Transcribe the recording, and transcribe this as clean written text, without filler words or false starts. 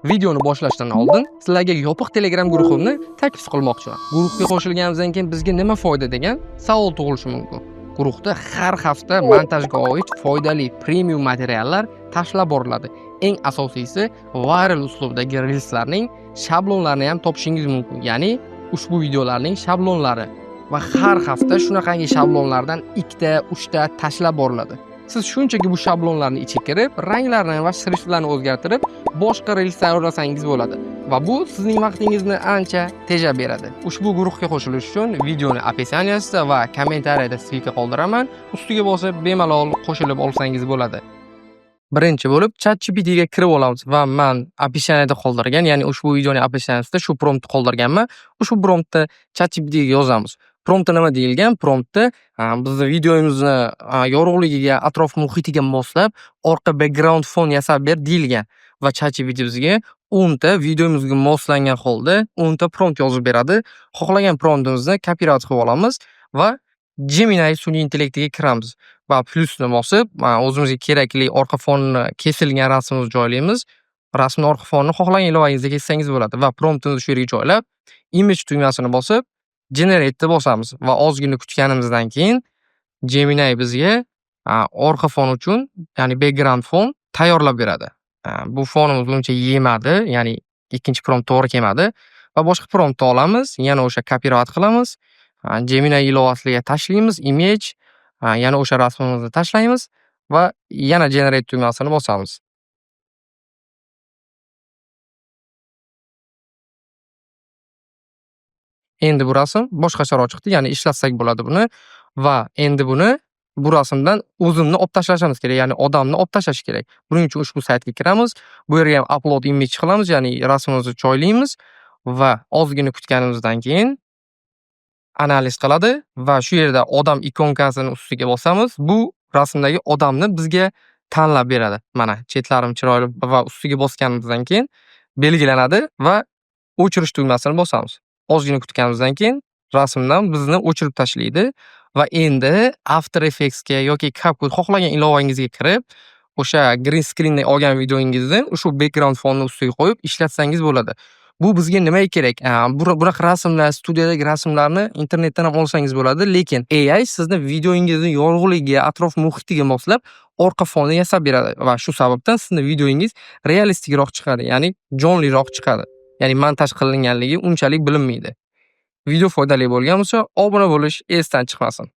Videoni boshlashdan oldin sizlarga yopiq Telegram guruhimni taklif qilmoqchiman. Guruhga qo'shilganimizdan keyin bizga nima foyda degan savol tug'ilishi mumkin. Guruhda har hafta montajga oid foydali premium materiallar tashlab boriladi. Eng asosiysi viral uslubdagi reelslarning shablonlarini ham topishingiz mumkin. Ya'ni ushbu videolarning shablonlari va har hafta shunaqangi shablonlardan 2 ta, 3 ta tashlab boriladi. Siz shunchaki bu shablonlarni ichiga kirib, ranglarni va shriftlarni o'zgartirib, boshqa reels tayyorlasangiz bo'ladi va bu sizning vaqtingizni ancha tejab beradi. Ushbu guruhga qo'shilish uchun videoni opisiyaniyasida va kommentariyada ssilka qoldiraman. Ustiga bosib bemalol qo'shilib olsangiz bo'ladi. Birinchi bo'lib ChatGPT ga kirib olamiz va men opisiyaniyada qoldirgan, ya'ni ushbu videoning opisiyaniyasida shu promptni qoldirganman. Ushbu promptni ChatGPT ga yozamiz. Promptda nima deyilgan? Promptda bizni videomizni yorug'ligiga, atrof muhitiga moslab, orqa background fon yasab ber deyilgan va ChatGPT bizga 10 ta videomizga moslangan holda 10 ta prompt yozib beradi. Xohlagan promptimizni kopirovat qilib olamiz va Gemini sun'iy intellektiga kiramiz va plusni bosib, o'zimizga kerakli orqa fonni kesilgan rasmimizni joylaymiz. Rasmning orqa fonini xohlagan ilovangizga kessangiz bo'ladi va promptimizni shu yerga joylab, image tugmasini bosib, generate bosamiz va ozgina kutganimizdan keyin Gemini bizga orqa fon uchun, ya'ni background fon tayyorlab beradi. Bu fonimiz uncha yemadi, ya'ni ikkinchi prompt to'g'ri kelmadi va boshqa promptni olamiz, yana o'sha kopirovat qilamiz. Gemini ilovasiga tashlaymiz, image, yana o'sha rasmimizni tashlaymiz va yana generate tugmasini bosamiz. Endi bu rasm boshqacharoq chiqdi, ya'ni ishlatsak bo'ladi buni va endi buni bu rasmdan o'zimni olib tashlashimiz kerak, ya'ni odamni olib tashlash kerak. Buning uchun ushbu saytga kiramiz. Bu yerga ham upload image qilamiz, ya'ni rasmimizni joylaymiz va ozgina kutganimizdan keyin analiz qiladi va shu yerda odam ikonkasini ustiga bosamiz. Bu rasmdagi odamni bizga tanlab beradi. Mana chetlarim chiroyli va ustiga bosganimizdan keyin belgilanadi va o'chirish tugmasini bosamiz. Ozgina kutganimizdan keyin rasmdan bizni o'chirib tashlaydi va endi After Effects ga yoki CapCut xohlagan ilovangizga kirib, o'sha green screendan olgan videongizni ushbu background fonni ustiga qo'yib ishlatsangiz bo'ladi. Bu bizga nimaga kerak? Bunaqa rasmlar, studiyadagi rasmlarni internetdan ham olsangiz bo'ladi, lekin AI sizni videongizni yorug'ligiga, atrof muhitiga moslab orqa fonni yasab beradi va shu sababdan sizning videongiz realistikroq chiqadi, ya'ni jonliroq chiqadi. Ya'ni montaj qilinganligi unchalik bilinmaydi. Video foydali bo'lgan bo'lsa, obuna bo'lish esdan chiqmasin.